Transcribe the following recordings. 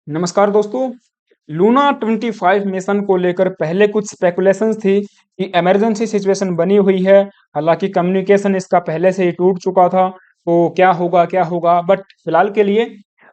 नमस्कार दोस्तों। Luna 25 mission को लेकर पहले कुछ स्पेकुलेशंस थी कि इमरजेंसी सिचुएशन बनी हुई है। हालांकि कम्युनिकेशन इसका पहले से ही टूट चुका था, तो क्या होगा बट फिलहाल के लिए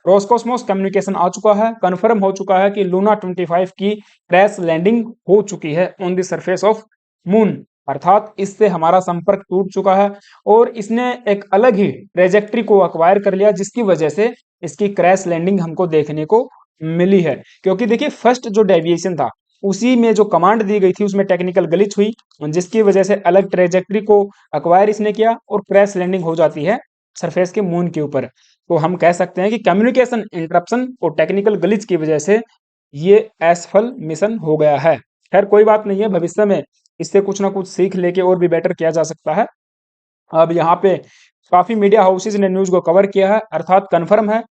रोसकॉस्मोस कम्युनिकेशन आ चुका है। कंफर्म हो चुका है कि लूना 25 की क्रैश लैंडिंग हो चुकी है on the surface of moon. अर्थात इससे हमारा संपर्क टूट चुका है और इसने एक अलग ही ट्रेजेक्ट्री को अक्वायर कर लिया, जिसकी वजह से इसकी क्रैश लैंडिंग हमको देखने को मिली है। क्योंकि देखिए, फर्स्ट जो डेविएशन था उसी में जो कमांड दी गई थी उसमें टेक्निकल ग्लिच हुई, जिसकी वजह से अलग ट्रेजेक्ट्री को अक्वायर इसने किया और क्रैश लैंडिंग हो जाती है सरफेस के मून के ऊपर। तो हम कह सकते हैं कि कम्युनिकेशन इंटरप्शन और टेक्निकल ग्लिच की वजह से ये असफल मिशन हो गया है। खैर कोई बात नहीं है, भविष्य में इससे कुछ ना कुछ सीख लेके और भी बेटर किया जा सकता है। अब यहाँ पे काफी मीडिया हाउसेज ने न्यूज को कवर किया है, अर्थात कंफर्म है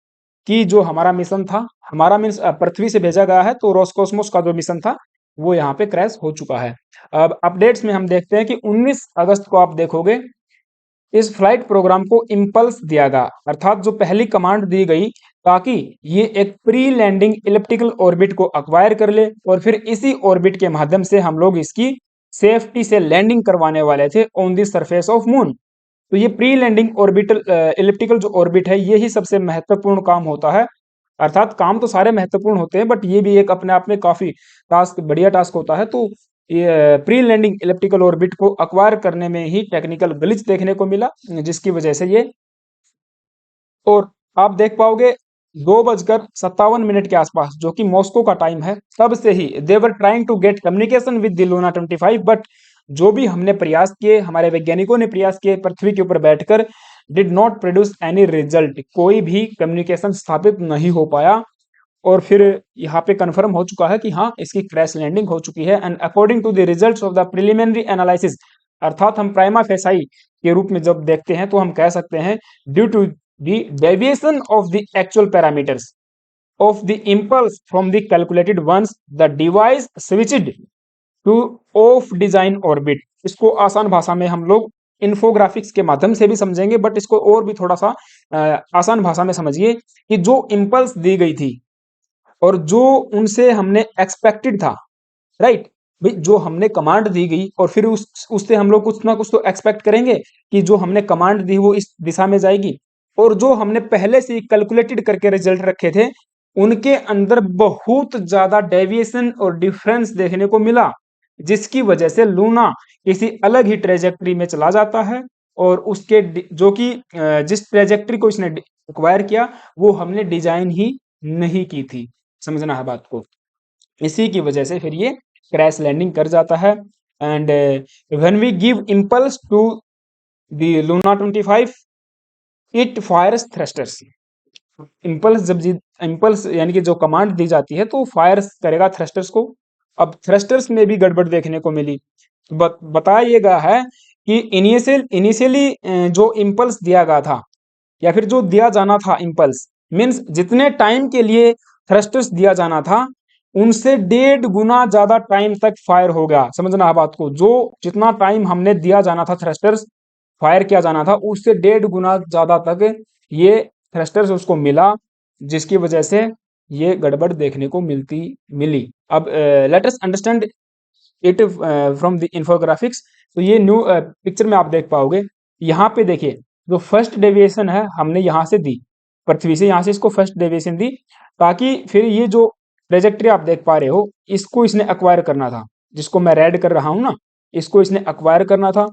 कि जो हमारा मिशन था, हमारा मीन्स पृथ्वी से भेजा गया है, तो रोसकॉस्मोस का जो मिशन था वो यहाँ पे क्रैश हो चुका है। अब अपडेट्स में हम देखते हैं कि 19 अगस्त को आप देखोगे इस फ्लाइट प्रोग्राम को इम्पल्स दिया गया, अर्थात जो पहली कमांड दी गई ताकि ये एक प्री लैंडिंग इलिप्टिकल ऑर्बिट को अक्वायर कर ले और फिर इसी ऑर्बिट के माध्यम से हम लोग इसकी सेफ्टी से लैंडिंग करवाने वाले थे on the surface of moon. तो ये प्री लैंडिंग ऑर्बिटल इलिप्टिकल जो ऑर्बिट है, ये ही सबसे महत्वपूर्ण काम होता है। अर्थात काम तो सारे महत्वपूर्ण होते हैं, बट ये भी एक अपने आप में काफी टास्क, बढ़िया टास्क होता है। तो ये प्री लैंडिंग इलिप्टिकल ऑर्बिट को अक्वायर करने में ही टेक्निकल ग्लिच देखने को मिला, जिसकी वजह से ये, और आप देख पाओगे 2:57 के आसपास, जो कि मॉस्को का टाइम है, तब से ही they were trying to get communication with the Luna 25, but जो भी हमने प्रयास किए, हमारे वैज्ञानिकों ने प्रयास किए पृथ्वी के ऊपर बैठकर, did not produce any result, कोई भी कम्युनिकेशन स्थापित नहीं हो पाया। और फिर यहाँ पे कंफर्म हो चुका है कि हाँ, इसकी क्रैश लैंडिंग हो चुकी है। And according to the results of the preliminary analysis, अर्थात हम प्राइमा फेसाई के रूप में जब देखते हैं तो हम कह सकते हैं due to the deviation of the actual parameters of the impulse from the calculated ones, the device switched to off design orbit। इसको आसान भाषा में हम लोग इन्फोग्राफिक्स के माध्यम से भी समझेंगे, बट इसको और भी थोड़ा सा आसान भाषा में समझिए कि जो इम्पल्स दी गई थी और जो उनसे हमने एक्सपेक्टेड था, राइट भाई, जो हमने कमांड दी गई और फिर उससे हम लोग कुछ ना कुछ तो एक्सपेक्ट करेंगे कि जो हमने कमांड दी वो इस दिशा में जाएगी, और जो हमने पहले से कैलकुलेटेड करके रिजल्ट रखे थे उनके अंदर बहुत ज्यादा डेविएशन और डिफरेंस देखने को मिला, जिसकी वजह से लूना किसी अलग ही ट्रेजेक्टरी में चला जाता है। और उसके जो कि जिस ट्रेजेक्टरी को इसने एक्वायर किया वो हमने डिजाइन ही नहीं की थी, समझना है बात को। इसी की वजह से फिर ये क्रैश लैंडिंग कर जाता है। And when we give impulse to the Luna 25, it fires thrusters. Impulse यानी कि जो कमांड दी जाती है तो फायर करेगा थ्रस्टर्स को। अब थ्रस्टर्स में भी गड़बड़ देखने को मिली। बताया गया है कि इनिशियली जो इम्पल्स दिया गया था या फिर जो दिया जाना था इम्पल्स, मीन्स जितने टाइम के लिए थ्रस्टर्स दिया जाना था उनसे 1.5 गुना ज्यादा टाइम तक फायर हो गया, समझना है बात को। जो जितना टाइम हमने दिया जाना था थ्रस्टर्स फायर किया जाना था, उससे 1.5 गुना ज्यादा तक ये थ्रस्टर्स उसको मिला, जिसकी वजह से ये गड़बड़ देखने को मिली। अब let us understand it from the infographics. तो ये न्यू पिक्चर में आप देख पाओगे, यहाँ पे देखिए जो फर्स्ट डेविएशन है हमने यहाँ से दी, पृथ्वी से यहाँ से इसको फर्स्ट डेविएशन दी, ताकि फिर ये जो ट्रेजेक्ट्री आप देख पा रहे हो इसको इसने अक्वायर करना था, जिसको मैं रेड कर रहा हूँ ना, इसको इसने अक्वायर करना था।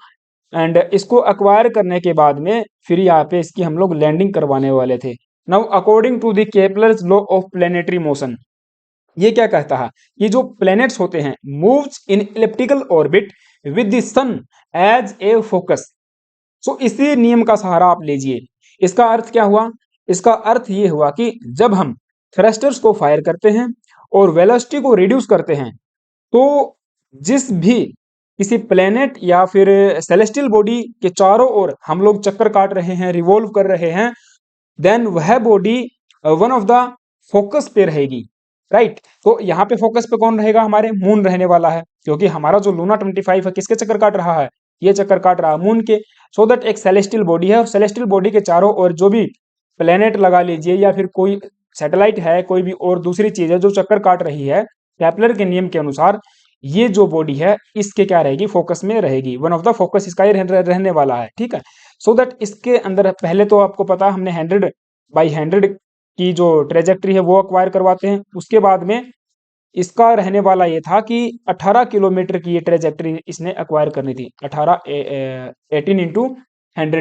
एंड इसको अक्वायर करने के बाद में फिर यहाँ पे इसकी हम लोग लैंडिंग करवाने वाले थे। Now according to the Kepler's law of planetary motion, ये क्या कहता है, ये जो प्लैनेट्स होते हैं moves in elliptical orbit with the sun as a focus. So इसी नियम का सहारा आप लीजिए। इसका अर्थ क्या हुआ, इसका अर्थ ये हुआ कि जब हम थ्रस्टर्स को फायर करते हैं और वेलोसिटी को रिड्यूस करते हैं, तो जिस भी किसी प्लेनेट या फिर सेलेस्टियल बॉडी के चारों ओर हम लोग चक्कर काट रहे हैं, रिवॉल्व कर रहे हैं, देन वह body one of the focus पे रहेगी, राइट। तो यहाँ पे फोकस पे कौन रहेगा, हमारे मून रहने वाला है, क्योंकि हमारा जो लूना 25 है किसके चक्कर काट रहा है, ये चक्कर काट रहा है मून के। सो दैट एक सेलेस्टियल बॉडी है और सेलेस्टियल बॉडी के चारों ओर जो भी प्लेनेट लगा लीजिए या फिर कोई सैटेलाइट है, कोई भी और दूसरी चीज है जो चक्कर काट रही है, केपलर के नियम के अनुसार ये जो बॉडी है इसके क्या रहेगी, फोकस में रहेगी। वन ऑफ द फोकस इसका ही रहने वाला है, ठीक है। सो दैट इसके अंदर पहले तो आपको पता है हमने 100/100 की जो ट्रेजेक्ट्री है वो अक्वायर करवाते हैं। उसके बाद में इसका रहने वाला ये था कि 18 किलोमीटर की ये ट्रेजेक्ट्री इसने अक्वायर करनी थी, 18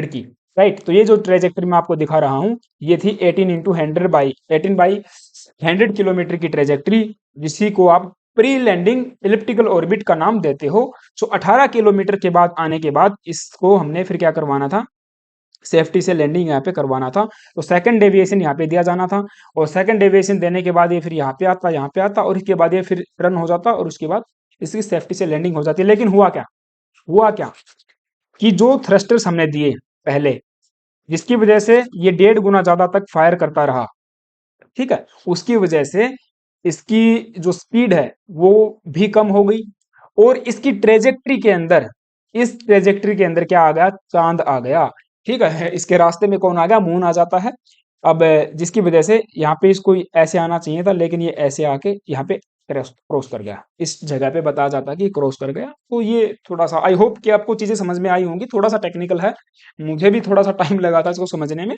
की, राइट। तो ये जो ट्रेजेक्ट्री मैं आपको दिखा रहा हूँ ये थी 18 किलोमीटर की ट्रेजेक्ट्री, जिसी को आप प्री लैंडिंग इलिप्टिकल ऑर्बिट का नाम देते हो। सो 18 किलोमीटर के बाद आने के बाद इसको हमने फिर क्या करवाना था, सेफ्टी से लैंडिंग यहाँ पे करवाना था। तो सेकंड डेविएशन यहाँ पे दिया जाना था, और सेकंड डेविएशन देने के बाद ये फिर यहाँ पे आता और इसके बाद ये फिर रन हो जाता और उसके बाद इसकी सेफ्टी से लैंडिंग हो जाती है। लेकिन हुआ क्या कि जो थ्रस्टर्स हमने दिए पहले, जिसकी वजह से ये 1.5 गुना ज्यादा तक फायर करता रहा, ठीक है, उसकी वजह से इसकी जो स्पीड है वो भी कम हो गई। और इसकी ट्रेजेक्ट्री के अंदर, इस ट्रेजेक्ट्री के अंदर क्या आ गया, चांद आ गया, ठीक है। इसके रास्ते में कौन आ गया, मून आ जाता है। अब जिसकी वजह से यहाँ पे इसको ऐसे आना चाहिए था, लेकिन ये ऐसे आके यहाँ पे क्रॉस कर गया, इस जगह पे बताया जाता है कि क्रॉस कर गया। तो ये थोड़ा सा, आई होप कि आपको चीजें समझ में आई होंगी। थोड़ा सा टेक्निकल है, मुझे भी थोड़ा सा टाइम लगा था इसको समझने में।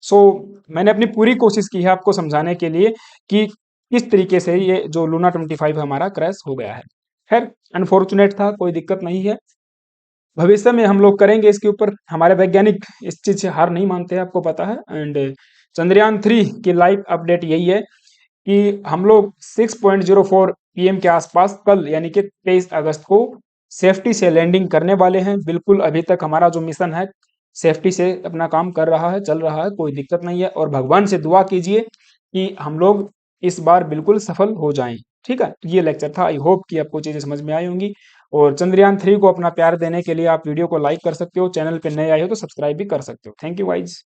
सो मैंने अपनी पूरी कोशिश की है आपको समझाने के लिए कि किस तरीके से ये जो लूना 25 हमारा क्रैश हो गया है। खैर अनफॉर्चुनेट था, कोई दिक्कत नहीं है, भविष्य में हम लोग करेंगे इसके ऊपर। हमारे वैज्ञानिक इस चीज से हार नहीं मानते हैं, आपको पता है। एंड चंद्रयान 3 की लाइव अपडेट यही है कि हम लोग 6.04 PM के आसपास कल यानी कि 23 अगस्त को सेफ्टी से लैंडिंग करने वाले हैं। बिल्कुल अभी तक हमारा जो मिशन है सेफ्टी से अपना काम कर रहा है, चल रहा है, कोई दिक्कत नहीं है। और भगवान से दुआ कीजिए कि हम लोग इस बार बिल्कुल सफल हो जाएं, ठीक है। ये लेक्चर था, आई होप कि आपको चीजें समझ में आई होंगी। और चंद्रयान 3 को अपना प्यार देने के लिए आप वीडियो को लाइक कर सकते हो, चैनल पे नए आए हो तो सब्सक्राइब भी कर सकते हो। Thank you guys.